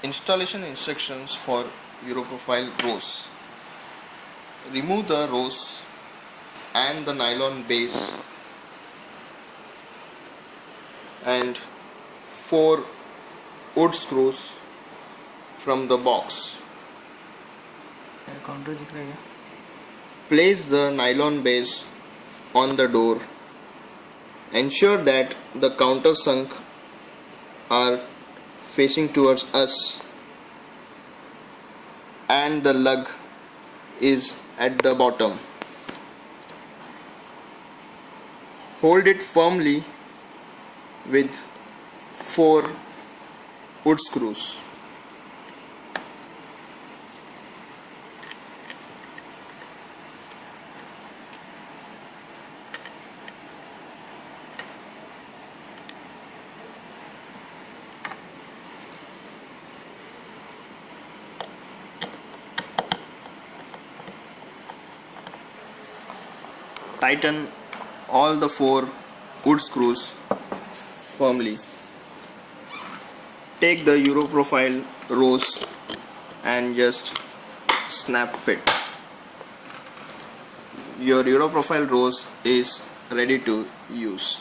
Installation instructions for Europrofile rose. Remove the rose and the nylon base and 4 wood screws from the box. Place the nylon base on the door. Ensure that the countersunk are facing towards us and the lug is at the bottom. Hold it firmly with 4 wood screws. Tighten all the 4 wood screws firmly. Take the Europrofile rose and just snap fit. Your Europrofile rose is ready to use.